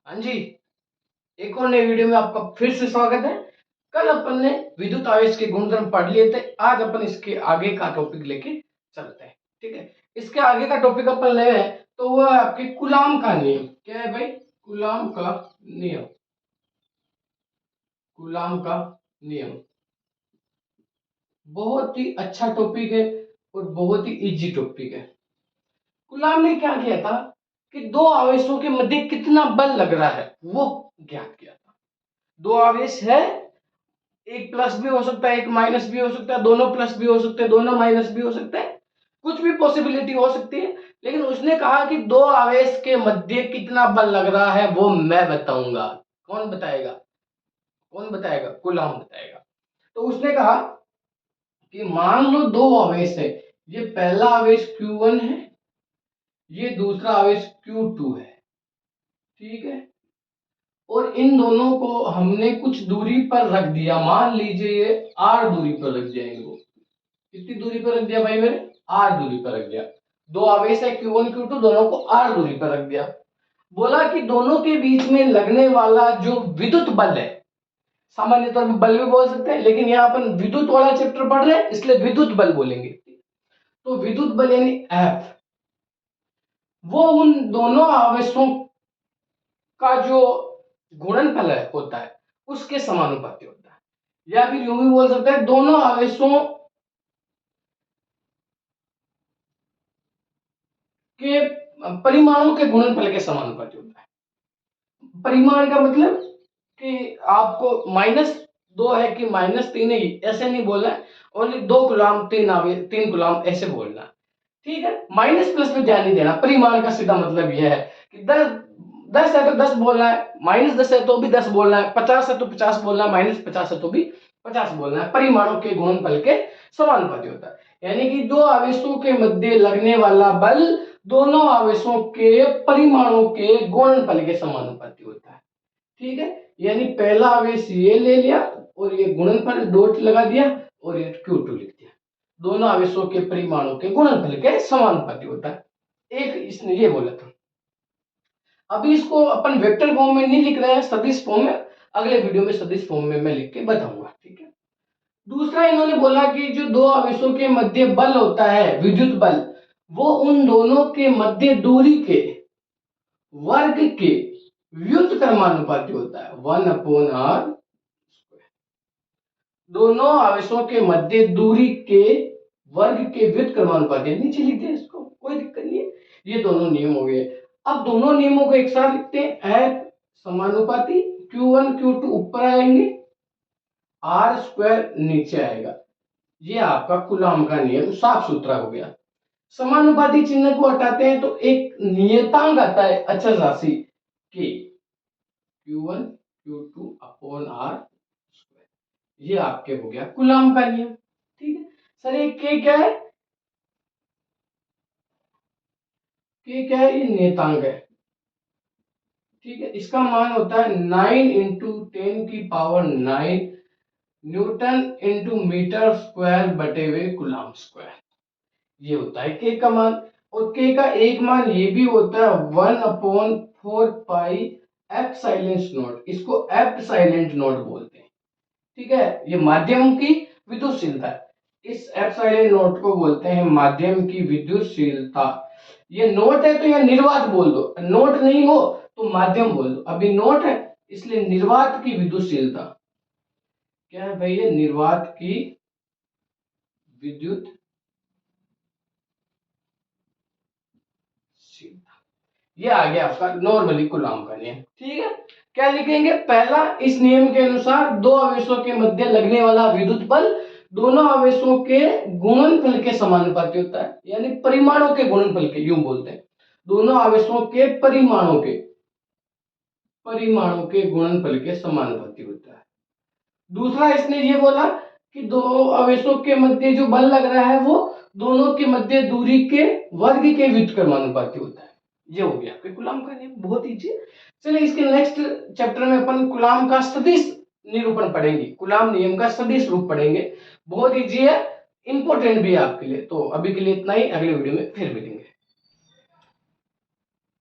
हाँ जी, एक और नई वीडियो में आपका फिर से स्वागत है। कल अपन ने विद्युत आवेश के गुणधर्म पढ़ लिए थे। आज अपन इसके आगे का टॉपिक लेके चलते हैं। ठीक है, इसके आगे का टॉपिक अपन ले हैं तो वो है आपके कूलाम का नियम। क्या है भाई? कूलाम का नियम। कूलाम का नियम बहुत ही अच्छा टॉपिक है और बहुत ही इजी टॉपिक है। कूलाम ने क्या किया था कि दो आवेशों के मध्य कितना बल लग रहा है वो ज्ञात किया था। दो आवेश है, एक प्लस भी हो सकता है, एक माइनस भी हो सकता है, दोनों प्लस भी हो सकते हैं, दोनों माइनस भी हो सकते हैं, कुछ भी पॉसिबिलिटी हो सकती है। लेकिन उसने कहा कि दो आवेश के मध्य कितना बल लग रहा है वो मैं बताऊंगा। कौन बताएगा? कौन बताएगा? कूलाम बताएगा। तो उसने कहा कि मान लो दो आवेश है, ये पहला आवेश Q1 है, ये दूसरा आवेश Q2 है। ठीक है, और इन दोनों को हमने कुछ दूरी पर रख दिया। मान लीजिए ये R दूरी पर रख दिया इनको। कितनी दूरी पर रख दिया भाई? मैंने R दूरी पर रख दिया। दो आवेश है Q1 Q2, दोनों को R दूरी पर रख दिया। बोला कि दोनों के बीच में लगने वाला जो विद्युत बल है, सामान्य तौर पर बल भी बोल सकते हैं, लेकिन यहाँ अपन विद्युत वाला चैप्टर पढ़ रहे हैं इसलिए विद्युत बल बोलेंगे। तो विद्युत बल यानी F, वो उन दोनों आवेशों का जो गुणनफल है होता है उसके समानुपाती होता है। या फिर यूं भी बोल सकते हैं दोनों आवेशों के परिमाणों के गुणनफल के समानुपाती होता है। परिमाण का मतलब कि आपको -2 है कि -3 है ऐसे नहीं बोलना है। ओनली 2 कूलाम 3 कूलाम ऐसे बोलना है। ठीक है, माइनस प्लस में ध्यान नहीं देना। परिमाण का सीधा मतलब यह है कि 10 है तो 10 बोलना है, -10 है तो भी 10 बोलना है, 50 है तो 50 बोलना है, -50 है तो भी 50 बोलना है। परिमाणों के गुणनफल के समानुपाती होता है। यानी कि दो आवेशों के मध्य लगने वाला बल दोनों आवेशों के परिमाणों के गुणनफल के समानुपाती होता है। ठीक है, यानी पहला आवेश ये ले लिया और ये गुणनफल डॉट लगा दिया और ये Q2 लिख दिया। दोनों आवेशों के परिमाणों के गुणनफल के समानुपाती होता है। एक इसने ये बोला था। अभी इसको अपन वेक्टर फॉर्म में नहीं लिख रहे हैं, सदिश फॉर्म में। अगले वीडियो में सदिश फॉर्म में मैं लिख के बताऊंगा। ठीक है, दूसरा इन्होंने बोला कि जो दो आवेशों के मध्य बल होता है, विद्युत बल, वो उन दोनों के मध्य दूरी के वर्ग के व्युत्क्रमानुपाती होता है, 1/r। दोनों आवेशों के मध्य दूरी के वर्ग के व्युत्क्रमानुपाती, नीचे लिख दिया इसको, कोई दिक्कत नहीं है। ये दोनों नियम हो गए। अब दोनों नियमों को एक साथ लिखते हैं। F समानुपाती, Q1 Q2 ऊपर आएंगे, R² नीचे आएगा। ये आपका कूलाम का नियम साफ सुथरा हो गया। समानुपाती चिन्ह को हटाते हैं तो एक नियतांक आता है अचल राशि K, Q1 Q2 upon R²। ये आपके हो गया कूलाम का नियम। ठीक है सर, ये K क्या है? K क्या है? ये नियतांक है। ठीक है, इसका मान होता है 9 × 10⁹ न्यूटन इंटू मीटर स्क्वायर बटे हुए कूलाम स्क्वायर। ये होता है K का मान। और K का एक मान ये भी होता है 1/4π एप्सिलॉन नॉट। इसको एप्सिलॉन बोलते हैं। ठीक है, ये माध्यम की विद्युतशीलता है। इस एप्सिलॉन नॉट को बोलते हैं माध्यम की विद्युतशीलता। ये नोट है तो यह निर्वात बोल दो, नोट नहीं हो तो माध्यम बोल दो। अभी नोट है इसलिए निर्वात की विद्युतशीलता। क्या है भैया? निर्वात की विद्युत शीलता। ये आ गया आपका नॉर्मली कूलाम का नियम। ठीक है, क्या लिखेंगे? पहला, इस नियम के अनुसार दो आवेशों के मध्य लगने वाला विद्युत बल दोनों आवेशों के गुणनफल के समानुपाती होता है, यानी परिमाणों के गुणनफल के, यूं बोलते हैं दोनों आवेशों के परिमाणों के गुणनफल के समानुपाती होता है। दूसरा, इसने ये बोला कि दो आवेशों के मध्य जो बल लग रहा है वो दोनों के मध्य दूरी के वर्ग के व्युत्क्रमानुपाती होता है। ये हो गया आपके कूलाम का नियम, बहुत ईजी। चलिए इसके नेक्स्ट चैप्टर में अपन कूलाम का सदिश निरूपण पढ़ेंगे, कूलाम नियम का सदिश रूप पढ़ेंगे। बहुत ईजी है, इंपॉर्टेंट भी है आपके लिए। तो अभी के लिए इतना ही, अगले वीडियो में फिर मिलेंगे।